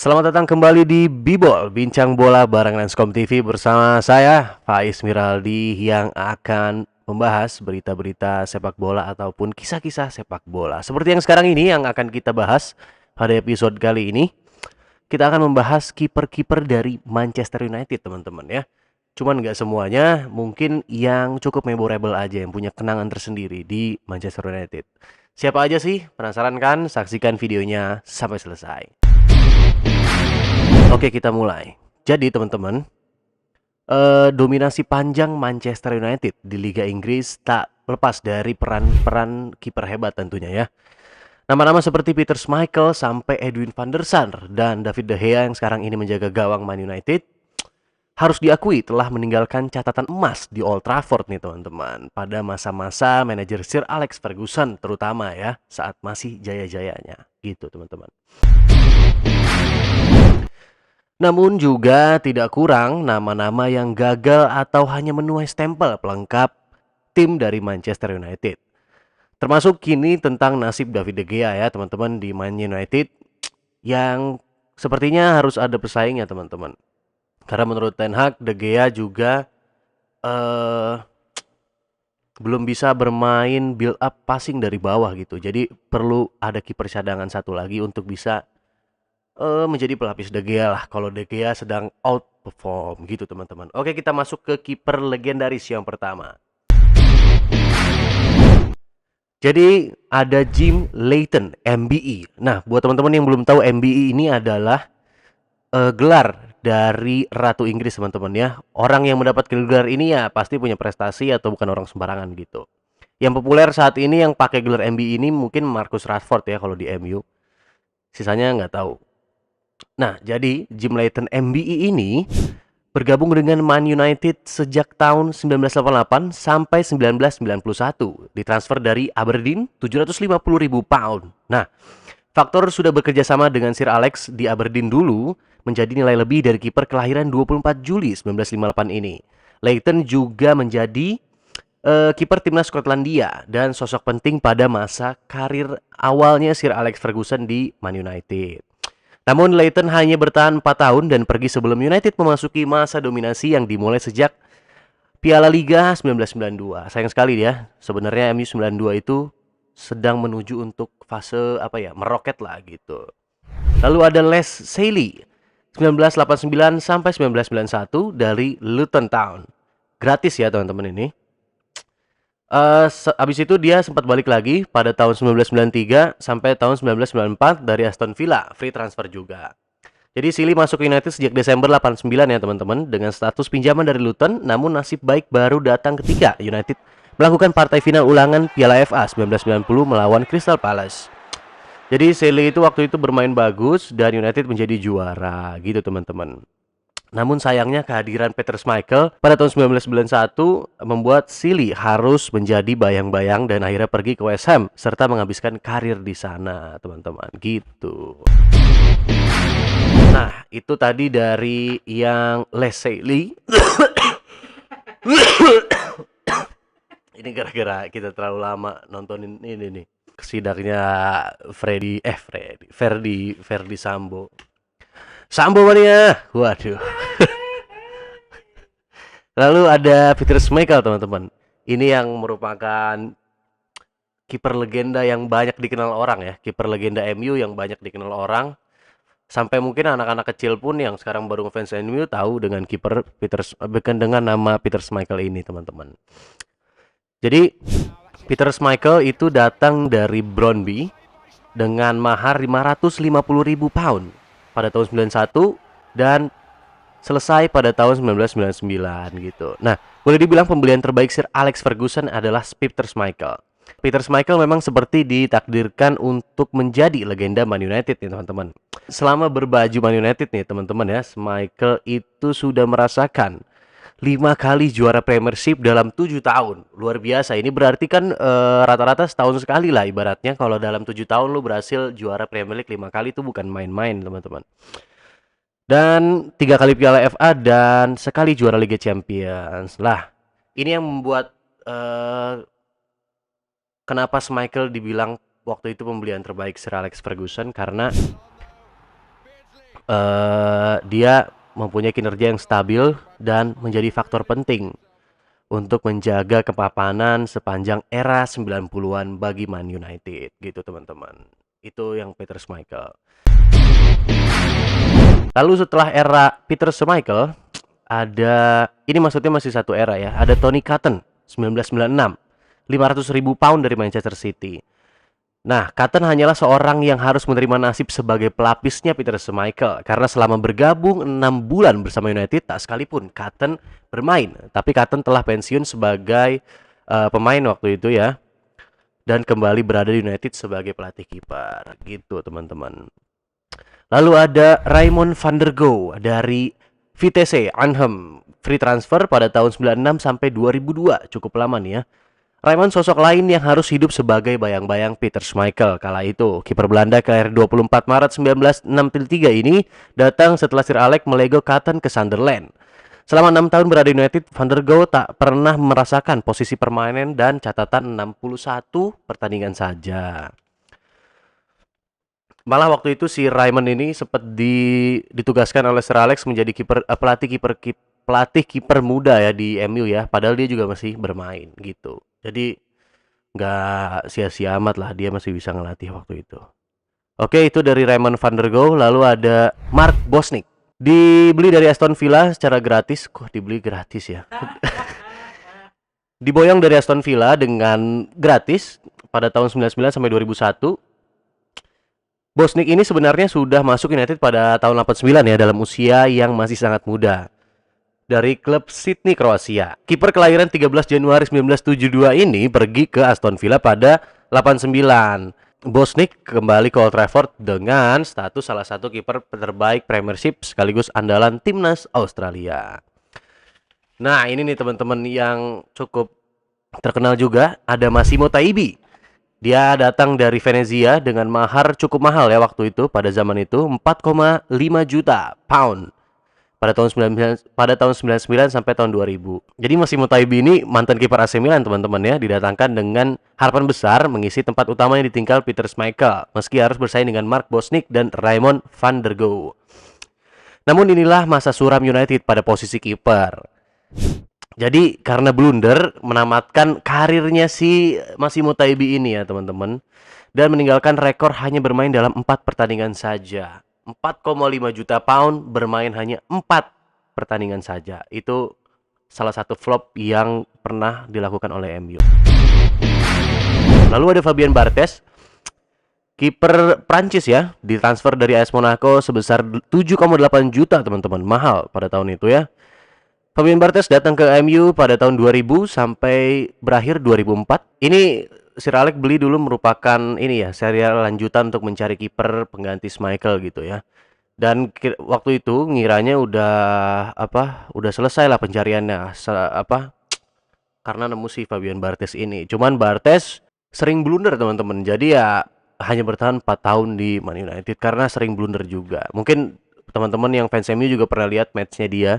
Selamat datang kembali di Bibol, Bincang Bola bareng Lenscom TV bersama saya, Faiz Miraldi, yang akan membahas berita-berita sepak bola ataupun kisah-kisah sepak bola. Seperti yang sekarang ini yang akan kita bahas pada episode kali ini, kita akan membahas kiper-kiper dari Manchester United, teman-teman ya. Cuman nggak semuanya, mungkin yang cukup memorable aja, yang punya kenangan tersendiri di Manchester United. Siapa aja sih? Penasaran kan? Saksikan videonya sampai selesai. Oke, kita mulai. Jadi teman-teman, dominasi panjang Manchester United di Liga Inggris tak lepas dari peran-peran kiper hebat tentunya ya. Nama-nama seperti Peter Schmeichel sampai Edwin van der Sar dan David De Gea yang sekarang ini menjaga gawang Man United harus diakui telah meninggalkan catatan emas di Old Trafford nih teman-teman. Pada masa-masa manajer Sir Alex Ferguson terutama ya, saat masih jaya-jayanya. Gitu teman-teman. Namun juga tidak kurang nama-nama yang gagal atau hanya menuai stempel pelengkap tim dari Manchester United. Termasuk kini tentang nasib David De Gea ya teman-teman di Man United yang sepertinya harus ada pesaingnya teman-teman. Karena menurut Ten Hag, De Gea juga belum bisa bermain build up passing dari bawah gitu. Jadi perlu ada kiper cadangan satu lagi untuk bisa menjadi pelapis De Gea lah kalau De Gea sedang outperform gitu teman-teman. Oke, kita masuk ke kiper legendaris yang pertama. Jadi ada Jim Leighton MBE. Nah, buat teman-teman yang belum tahu, MBE ini adalah gelar dari Ratu Inggris teman-teman ya. Orang yang mendapatkan gelar ini ya pasti punya prestasi atau bukan orang sembarangan gitu. Yang populer saat ini yang pakai gelar MBE ini mungkin Marcus Rashford ya kalau di MU. Sisanya nggak tahu. Nah, jadi Jim Leighton MBE ini bergabung dengan Man United sejak tahun 1988 sampai 1991. Ditransfer dari Aberdeen 750.000 pound. Nah, faktor sudah bekerja sama dengan Sir Alex di Aberdeen dulu menjadi nilai lebih dari kiper kelahiran 24 Juli 1958 ini. Leighton juga menjadi kiper timnas Skotlandia dan sosok penting pada masa karir awalnya Sir Alex Ferguson di Man United. Namun Leighton hanya bertahan 4 tahun dan pergi sebelum United memasuki masa dominasi yang dimulai sejak Piala Liga 1992. Sayang sekali ya, sebenarnya MU 92 itu sedang menuju untuk fase meroket lah gitu. Lalu ada Les Sailly 1989 sampai 1991 dari Luton Town. Gratis ya teman-teman ini. Abis itu dia sempat balik lagi pada tahun 1993 sampai tahun 1994 dari Aston Villa, free transfer juga. Jadi Silly masuk United sejak Desember 89 ya teman-teman, dengan status pinjaman dari Luton, namun nasib baik baru datang ketika United melakukan partai final ulangan Piala FA 1990 melawan Crystal Palace. Jadi Silly itu waktu itu bermain bagus dan United menjadi juara gitu teman-teman. Namun sayangnya kehadiran Peter Schmeichel pada tahun 1991 membuat Silly harus menjadi bayang-bayang dan akhirnya pergi ke West Ham serta menghabiskan karir di sana, teman-teman. Gitu. Nah, itu tadi dari yang Les Sailly. Ini gara-gara kita terlalu lama nontonin ini nih. Sidaknya Ferdi Sambo. Sambo mania. Waduh. Lalu ada Peter Schmeichel teman-teman. Ini yang merupakan kiper legenda yang banyak dikenal orang ya. Kiper legenda MU yang banyak dikenal orang. Sampai mungkin anak-anak kecil pun yang sekarang baru ngefans MU tahu dengan kiper dengan nama Peter Schmeichel ini teman-teman. Jadi Peter Schmeichel itu datang dari Brøndby dengan mahar 550.000 pound pada tahun 91 dan selesai pada tahun 1999 gitu. Nah, boleh dibilang pembelian terbaik Sir Alex Ferguson adalah Peter Schmeichel. Peter Schmeichel memang seperti ditakdirkan untuk menjadi legenda Man United nih teman-teman. Selama berbaju Man United nih teman-teman ya, Schmeichel itu sudah merasakan 5 kali juara Premiership dalam 7 tahun. Luar biasa. Ini berarti kan rata-rata setahun sekali lah ibaratnya. Kalau dalam 7 tahun lu berhasil juara Premier League 5 kali itu bukan main-main teman-teman. Dan 3 kali Piala FA dan sekali juara Liga Champions. Lah, ini yang membuat kenapa Schmeichel dibilang waktu itu pembelian terbaik Sir Alex Ferguson, karena Dia mempunyai kinerja yang stabil dan menjadi faktor penting untuk menjaga kepapanan sepanjang era 90-an bagi Man United gitu teman-teman. Itu yang Peter Schmeichel. Lalu setelah era Peter Schmeichel ada, ini maksudnya masih satu era ya, ada Tony Cotton 1996, 500.000 pound dari Manchester City. Nah, Cotton hanyalah seorang yang harus menerima nasib sebagai pelapisnya Peter Schmeichel karena selama bergabung 6 bulan bersama United tak sekalipun Cotton bermain. Tapi Cotton telah pensiun sebagai pemain waktu itu ya, dan kembali berada di United sebagai pelatih kiper gitu teman-teman. Lalu ada Raymond van der Gouw dari Vitesse Arnhem, free transfer pada tahun 96 sampai 2002, cukup lama nih ya. Raymond sosok lain yang harus hidup sebagai bayang-bayang Peter Schmeichel kala itu. Kiper Belanda kelahiran 24 Maret 1963 ini datang setelah Sir Alex melego Cotton ke Sunderland. Selama 6 tahun berada di United, Van der Gouw tak pernah merasakan posisi permanen dan catatan 61 pertandingan saja. Malah waktu itu si Raymond ini sempat ditugaskan oleh Sir Alex menjadi pelatih kiper muda ya di MU ya, padahal dia juga masih bermain gitu. Jadi nggak sia-sia amat lah, dia masih bisa ngelatih waktu itu. Oke, itu dari Raymond van der Gouw. Lalu ada Mark Bosnich, dibeli dari Aston Villa secara gratis. Kok dibeli gratis ya? Diboyong dari Aston Villa dengan gratis pada tahun 99 sampai 2001. Bosnich ini sebenarnya sudah masuk United pada tahun 89 ya, dalam usia yang masih sangat muda. Dari klub Sydney, Kroasia. Kiper kelahiran 13 Januari 1972 ini pergi ke Aston Villa pada 89. Bosnich kembali ke Old Trafford dengan status salah satu kiper terbaik Premiership sekaligus andalan timnas Australia. Nah, ini nih teman-teman yang cukup terkenal juga, ada Massimo Taibi. Dia datang dari Venezia dengan mahar cukup mahal ya waktu itu, pada zaman itu 4,5 juta pound pada tahun 99 sampai tahun 2000. Jadi Massimo Taibi ini mantan kiper AC Milan teman-teman ya, didatangkan dengan harapan besar mengisi tempat utama yang ditinggal Peter Schmeichel meski harus bersaing dengan Mark Bosnich dan Raymond van der Gouw. Namun inilah masa suram United pada posisi kiper. Jadi karena blunder menamatkan karirnya si Massimo Taibi ini ya teman-teman, dan meninggalkan rekor hanya bermain dalam 4 pertandingan saja. 4,5 juta pound bermain hanya 4 pertandingan saja. Itu salah satu flop yang pernah dilakukan oleh MU. Lalu ada Fabien Barthez, kiper Prancis ya, ditransfer dari AS Monaco sebesar 7,8 juta teman-teman, mahal pada tahun itu ya. Fabien Barthez datang ke MU pada tahun 2000 sampai berakhir 2004. Ini Sir Alex beli dulu merupakan ini ya, serial lanjutan untuk mencari kiper pengganti Schmeichel gitu ya. Dan waktu itu ngiranya udah selesai lah pencariannya karena nemu si Fabien Barthez ini. Cuman Barthez sering blunder teman-teman. Jadi ya hanya bertahan 4 tahun di Man United karena sering blunder juga. Mungkin teman-teman yang fans MU juga pernah lihat matchnya dia,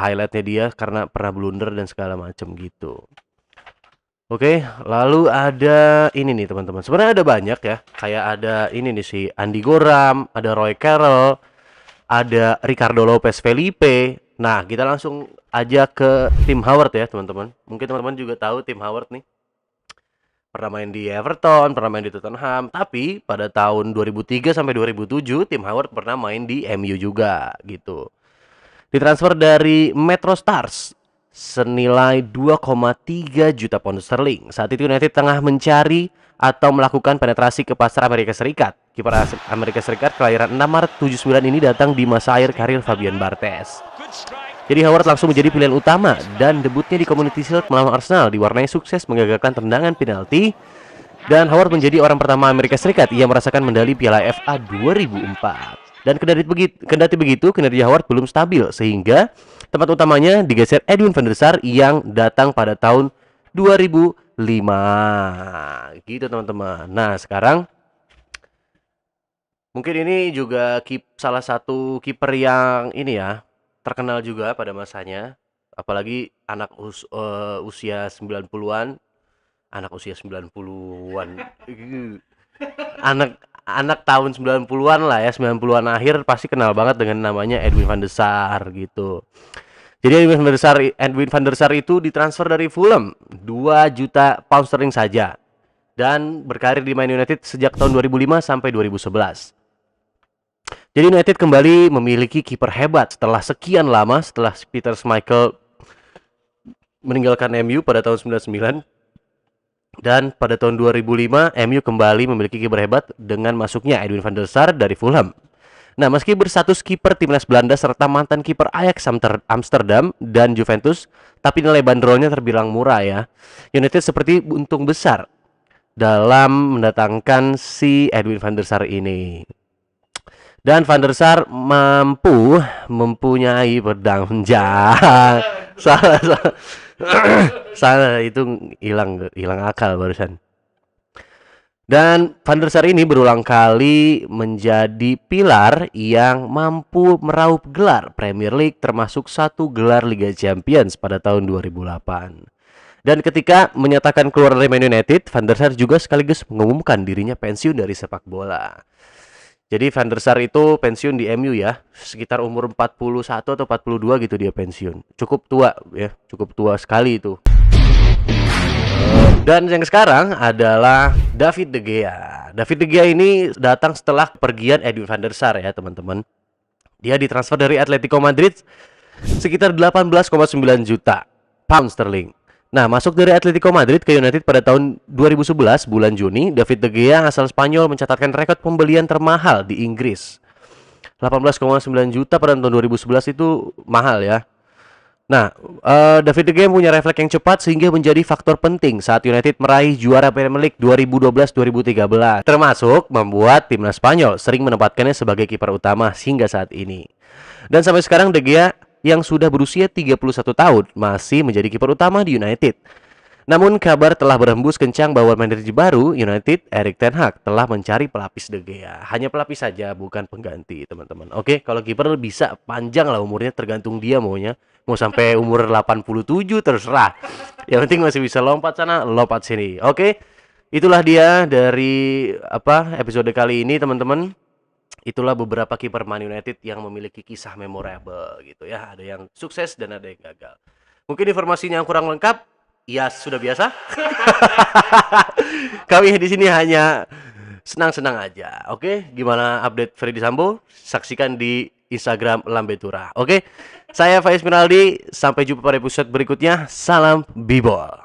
highlightnya dia karena pernah blunder dan segala macam gitu. Oke, lalu ada ini nih teman-teman. Sebenarnya ada banyak ya. Kayak ada ini nih si Andy Goram, ada Roy Carroll, ada Ricardo Lopez Felipe. Nah, kita langsung aja ke Tim Howard ya teman-teman. Mungkin teman-teman juga tahu Tim Howard nih. Pernah main di Everton, pernah main di Tottenham. Tapi pada tahun 2003 sampai 2007 Tim Howard pernah main di MU juga gitu. Ditransfer dari Metro Stars senilai 2,3 juta pound sterling. Saat itu United tengah mencari atau melakukan penetrasi ke pasar Amerika Serikat. Kiper Amerika Serikat kelahiran 6 Maret 79 ini datang di masa akhir karir Fabien Barthez. Jadi Howard langsung menjadi pilihan utama dan debutnya di Community Shield melawan Arsenal diwarnai sukses menggagalkan tendangan penalti. Dan Howard menjadi orang pertama Amerika Serikat yang merasakan medali Piala FA 2004. Dan kendati begitu, kinerja Howard belum stabil sehingga tempat utamanya digeser Edwin van der Sar yang datang pada tahun 2005. Gitu teman-teman. Nah, sekarang mungkin ini juga salah satu kiper yang ini ya, terkenal juga pada masanya. Apalagi anak usia 90-an. Anak usia 90-an. anak tahun 90-an lah ya, 90-an akhir pasti kenal banget dengan namanya Edwin van der Sar gitu. Jadi Edwin van der Sar itu ditransfer dari Fulham 2 juta pound sterling saja dan berkarir di Man United sejak tahun 2005 sampai 2011. Jadi United kembali memiliki kiper hebat setelah sekian lama, setelah Peter Schmeichel meninggalkan MU pada tahun 99. Dan pada tahun 2005 MU kembali memiliki kiper hebat dengan masuknya Edwin van der Sar dari Fulham. Nah, meski berstatus kiper timnas Belanda serta mantan kiper Ajax Amsterdam dan Juventus, tapi nilai bandrolnya terbilang murah ya. United seperti untung besar dalam mendatangkan si Edwin van der Sar ini. Dan Van der Sar mempunyai pedang salah salah itu hilang akal barusan. Dan Van der Sar ini berulang kali menjadi pilar yang mampu meraup gelar Premier League termasuk 1 gelar Liga Champions pada tahun 2008. Dan ketika menyatakan keluar dari Man United, Van der Sar juga sekaligus mengumumkan dirinya pensiun dari sepak bola. Jadi Van der Sar itu pensiun di MU ya, sekitar umur 41 atau 42 gitu dia pensiun. Cukup tua ya, cukup tua sekali itu. Dan yang sekarang adalah David De Gea. David De Gea ini datang setelah pergian Edwin van der Sar ya teman-teman. Dia ditransfer dari Atletico Madrid sekitar 18,9 juta pound sterling. Nah, masuk dari Atletico Madrid ke United pada tahun 2011 bulan Juni, David De Gea asal Spanyol mencatatkan rekor pembelian termahal di Inggris. 18,9 juta pada tahun 2011 itu mahal ya. Nah, David De Gea punya refleks yang cepat sehingga menjadi faktor penting saat United meraih juara Premier League 2012-2013, termasuk membuat timnas Spanyol sering menempatkannya sebagai kiper utama hingga saat ini. Dan sampai sekarang De Gea yang sudah berusia 31 tahun masih menjadi kiper utama di United. Namun kabar telah berhembus kencang bahwa manajer baru United, Erik ten Hag, telah mencari pelapis De Gea. Hanya pelapis saja, bukan pengganti, teman-teman. Oke, kalau kiper bisa panjang lah umurnya, tergantung dia maunya. Mau sampai umur 87 terserah. Yang penting masih bisa lompat sana, lompat sini. Oke. Itulah dia dari episode kali ini, teman-teman. Itulah beberapa kiper Man United yang memiliki kisah memorable gitu ya. Ada yang sukses dan ada yang gagal. Mungkin informasinya yang kurang lengkap, ya sudah biasa. Kami di sini hanya senang-senang aja. Oke, gimana update Freddy Sambo? Saksikan di Instagram Lambetura. Oke, saya Faiz Minaldi. Sampai jumpa pada episode berikutnya. Salam Bibol.